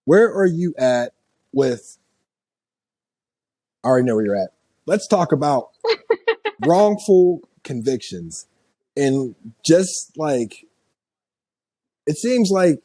Where are you at with? I already know where you're at. Let's talk about wrongful convictions, and just like it seems like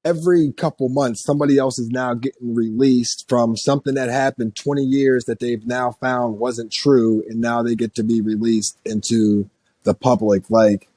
every couple months somebody else is now getting released from something that happened 20 years that they've now found wasn't true, and now they get to be released into the public. Like,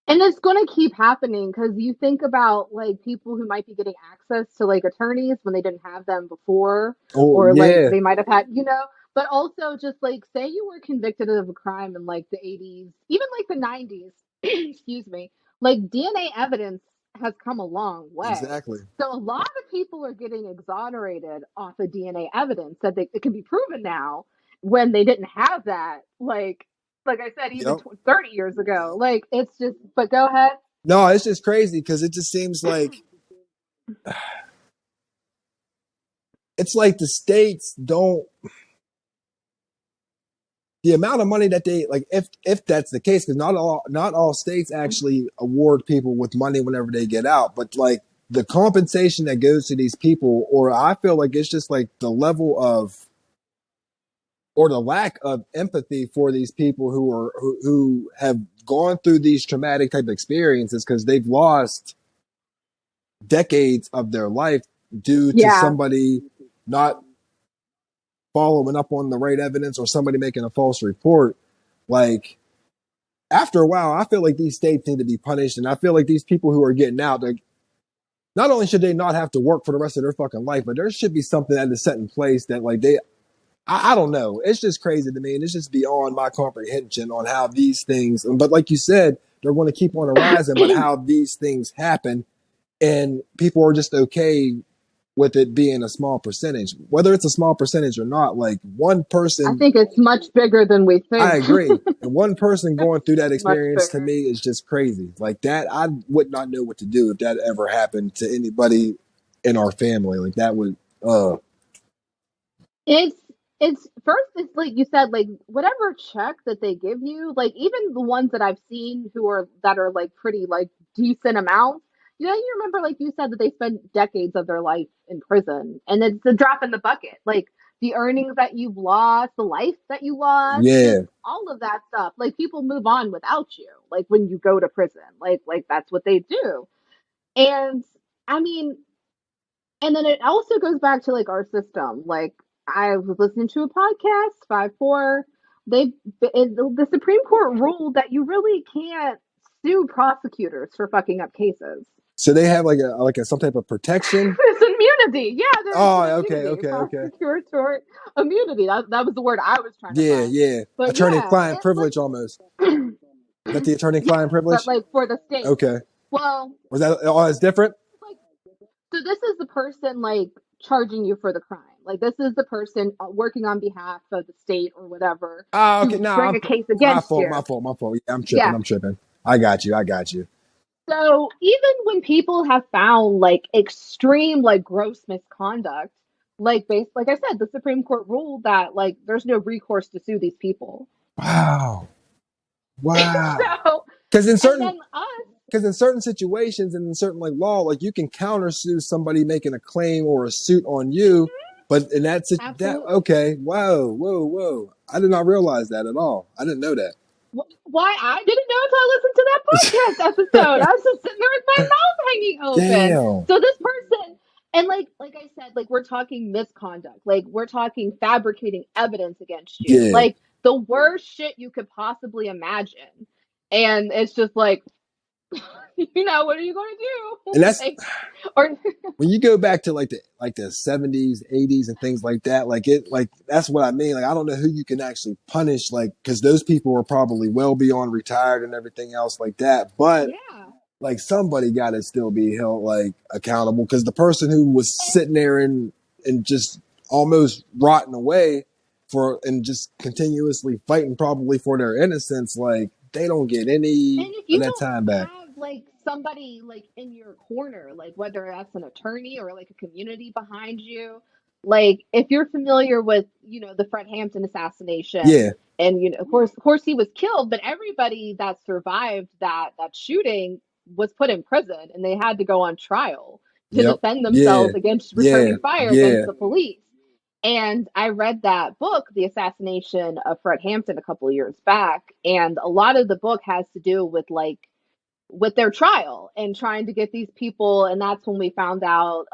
And it's going to keep happening because you think about like people who might be getting access to like attorneys when they didn't have them before, oh or like yeah, they might have had, but also just like say you were convicted of a crime in like the 80s, even like the 90s, excuse me, like DNA evidence has come a long way. exactly. So a lot of people are getting exonerated off of DNA evidence that it can be proven now when they didn't have that. Like I said, even Yep. 30 years ago. Like, it's just, but go ahead. No, it's just crazy because it just seems like it's like the states don't, the amount of money that they like, if that's the case, because not all states actually award people with money whenever they get out, but like the compensation that goes to these people, or I feel like it's just like the level of, or the lack of empathy for these people who have gone through these traumatic type experiences because they've lost decades of their life due to Yeah. somebody not following up on the right evidence or somebody making a false report. Like, after a while, I feel like these states need to be punished, and I feel like these people who are getting out, like, not only should they not have to work for the rest of their fucking life, but there should be something that is set in place that, like, I don't know. It's just crazy to me, and it's just beyond my comprehension on how these things. But like you said, they're going to keep on arising. But how these things happen, and people are just okay with it being a small percentage, whether it's a small percentage or not. Like, one I person, think it's much bigger than we I think. agree, and one person going through that Much experience to bigger. me is just crazy. Like that, I would not know what to do if that ever happened to anybody in our family. Like that would, It's it's first, it's like you said, like whatever check that they give you, like even the ones that I've seen that are like pretty like decent amounts. You remember like you said that they spent decades of their life in prison, and it's a drop in the bucket. Like the earnings that you've lost, the life that you lost, just yeah, all of that stuff. Like people move on without you. Like when you go to prison, like that's what they do. And I mean, and then it also goes back to like our system. Like I was listening to a podcast, 5-4. The Supreme Court ruled that you really can't sue prosecutors for fucking up cases. so they have like a some type of protection. There's immunity. Yeah, there's Oh, an okay, immunity, okay, okay. prosecutor immunity. That was the word I was trying to Yeah, find. yeah. But yeah, Attorney-client it's privilege almost. like, Is that the attorney-client yes, but privilege? like for the state. Okay. Well, Was that, oh, it's different? like, so this is the person like charging you for the crime. Like this is the person working on behalf of the state or whatever Ah, okay. to No, bring a case my against fault, you. my fault, my fault. Yeah, I'm tripping, Yeah. I'm tripping. I got you, I got you. So even when people have found like extreme like gross misconduct, like I said, the Supreme Court ruled that like there's no recourse to sue these people. Wow, wow. So Because in and certain, then us, because in certain situations and in certain like law, like you can countersue somebody making a claim or a suit on you, but in that absolutely. okay, whoa, whoa, whoa. I did not realize that at all. I didn't know that. Why I didn't know until I listened to that podcast episode. I was just sitting there with my mouth hanging open. Damn. So this person, and like I said, like we're talking misconduct, like we're talking fabricating evidence against you, Yeah. like the worst shit you could possibly imagine. And it's just like, what are you going to And do? that's Like, or when you go back to like the 70s, 80s and things like that, like that's what I mean. Like I don't know who you can actually punish, like because those people were probably well beyond retired and everything else like that. But yeah. like somebody got to still be held like accountable because the person who was sitting there and just almost rotting away for and just continuously fighting probably for their innocence, like they don't get And any if of you that don't time back. have like somebody like in your corner, like whether that's an attorney or like a community behind you, like if you're familiar with, the Fred Hampton assassination, Yeah, and of course he was killed, but everybody that survived that shooting was put in prison and they had to go on trial. to Yep. defend Yeah. themselves against Yeah. returning fire Yeah. against the police. And I read that book, The Assassination of Fred Hampton, a couple of years back, and a lot of the book has to do with like with their trial and trying to get these people. And that's when we found out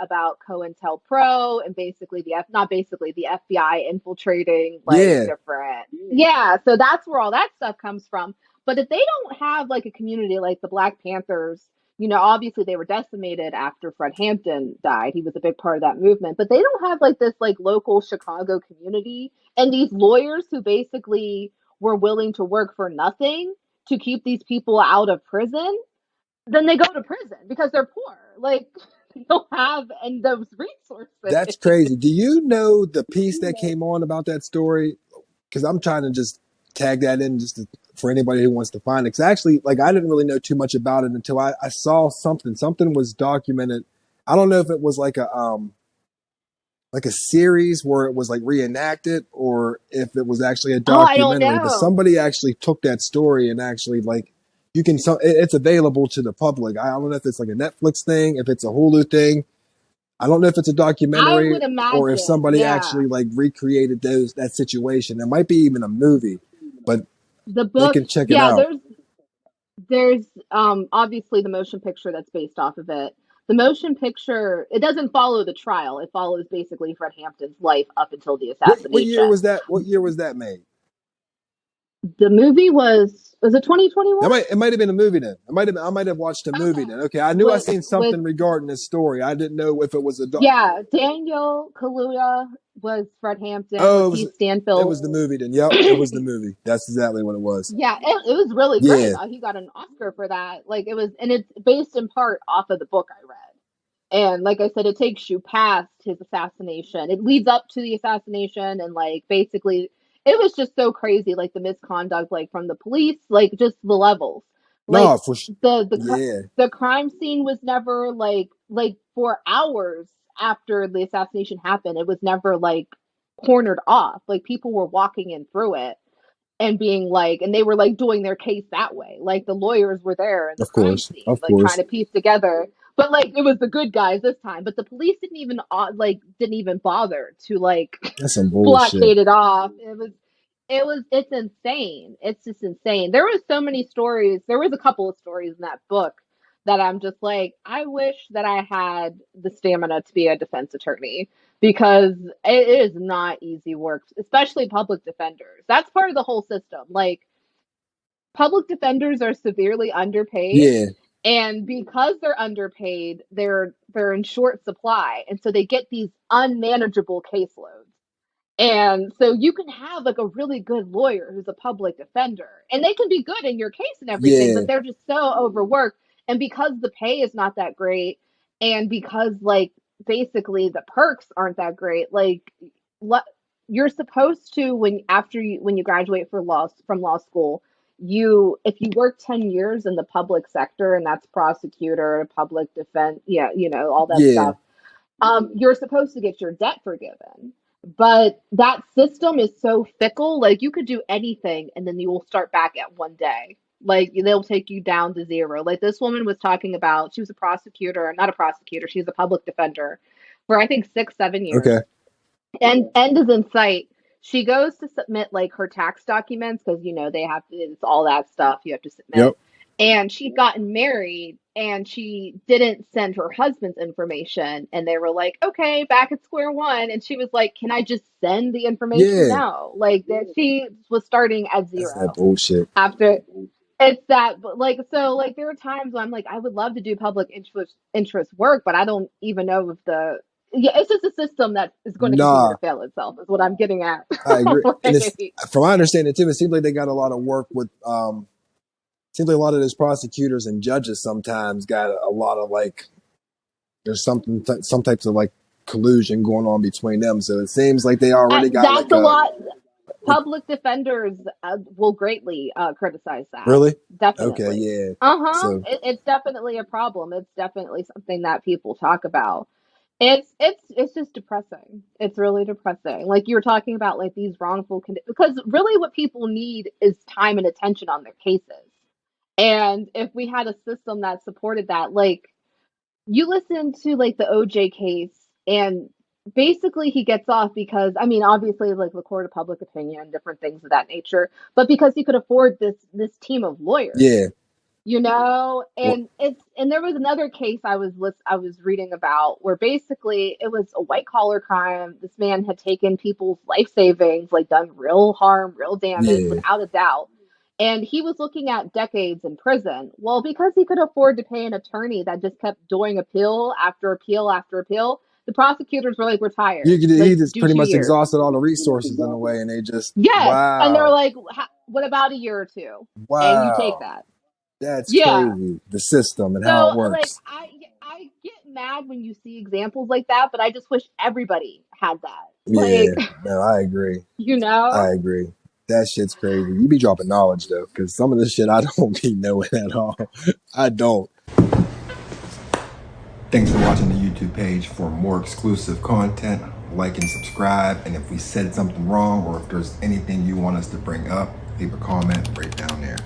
about COINTELPRO and basically not basically the FBI infiltrating like Yeah. different. Yeah, so that's where all that stuff comes from. But if they don't have like a community like the Black Panthers, obviously they were decimated after Fred Hampton died. He was a big part of that movement, but they don't have like this like local Chicago community and these lawyers who basically were willing to work for nothing to keep these people out of prison, then they go to prison because they're poor. Like they don't have and those resources. That's crazy. Do you know the piece that came on about that story? Because I'm trying to just tag that in for anybody who wants to find it. Because actually, like, I didn't really know too much about it until I saw something. Something was documented. I don't know if it was like a series where it was like reenacted or if it was actually a Oh, I don't documentary. But know. somebody actually took that story and actually like it's available to the public. I don't know if it's like a Netflix thing, if it's a Hulu thing. I don't know if it's a I documentary would or if imagine, somebody yeah. actually like recreated that situation. It might be even a movie, but The they book, can check it yeah, out. there's obviously the motion picture that's based off of it. The motion picture, it doesn't follow the trial. It follows basically Fred Hampton's life up until the What year assassination. was that? What year was that made? The movie was it 2021? It might have been a movie then. I might have watched a movie then. Okay. Okay, I knew I seen With something regarding this story. I didn't know if it was a Yeah, Daniel Kaluuya was Fred Hampton. oh Lakeith it was Stanfield. the movie then. Yep, it was the movie. That's exactly what it was. Yeah, it was really great. Yeah, He got an Oscar for that. Like it was, and it's based in part off of the book I read. And like I said, it takes you past his assassination. It leads up to the assassination, and like basically, it was just so crazy. Like the misconduct, like from the police, like just the levels. Like no, yeah, the crime scene was never like for hours after the assassination happened. It was never like cornered off. Like people were walking in through it and being like, and they were like doing their case that way. Like the lawyers were there in the crime scene, of like trying course. to piece together. But like it was the good guys this time. But the police didn't even bother to like That's some bullshit. blockade it off. It's insane. It's just insane. There was so many stories. There was a couple of stories in that book that I'm just like, I wish that I had the stamina to be a defense attorney because it is not easy work, especially public defenders. That's part of the whole system. Like public defenders are severely underpaid, Yeah, and because they're underpaid, they're in short supply, and so they get these unmanageable caseloads. And so you can have like a really good lawyer who's a public defender, and they can be good in your case and everything, yeah, but they're just so overworked. And because the pay is not that great, and because like basically the perks aren't that great, like le- you're supposed to when you graduate from law school, you if you work 10 years in the public sector, and that's prosecutor, public defense, yeah, all that yeah, stuff, you're supposed to get your debt forgiven. But that system is so fickle. Like you could do anything and then you will start back at one day. Like they'll take you down to zero. Like this woman was talking about, she was a prosecutor, not a prosecutor, she's a public defender for I think 6, 7 years. okay, And end is in sight. She goes to submit like her tax documents because they have to, it's all that stuff you have to yep, submit. And she'd gotten married and she didn't send her husband's information. And they were like, okay, back at square one. And she was like, can I just send the information? yeah. No. Like that she was starting at That's that zero bullshit. after it's that, but like so like there are times when I'm like, I would love to do public interest work, but I don't even know if the yeah, it's just a system that is going to continue to Nah, fail itself, is what I'm getting at. I agree. And it's Like, from my understanding too. It seems like they got a lot of work with. Seems like a lot of those prosecutors and judges sometimes got a lot of like. There's some types of like collusion going on between them. So it seems like they already got that's like a a lot. Public defenders will greatly criticize that. really. Okay, Definitely. yeah. Uh-huh. So It's definitely a problem. It's definitely something that people talk about. It's just depressing. It's really depressing. Like you were talking about, like these because really what people need is time and attention on their cases. And if we had a system that supported that, like you listen to like the OJ case, and basically he gets off because, I mean, obviously like the court of public opinion, different things of that nature, but because he could afford this team of lawyers. Yeah. Well, And there was another case I was reading about where basically it was a white collar crime. This man had taken people's life savings, like done real harm, real damage, yeah. without a doubt. And he was looking at decades in prison. Well, because he could afford to pay an attorney that just kept doing appeal after appeal after appeal, the prosecutors were like, "We're tired. He Like, just do pretty much 2 years." exhausted all the resources in a way, and they just, Yes, and they're wow, like, "What about a year or two?" And you take wow, that. that's Yeah. crazy. The system and how So it like works. I get mad when you see examples like that, but I just wish everybody had that. Yeah, Like, no, I agree. you I know? agree. That shit's crazy. You be dropping knowledge though, because some of this shit I don't be knowing at all. I don't. Thanks for watching the YouTube page. For more exclusive content, like and subscribe. And if we said something wrong or if there's anything you want us to bring up, leave a comment right down there.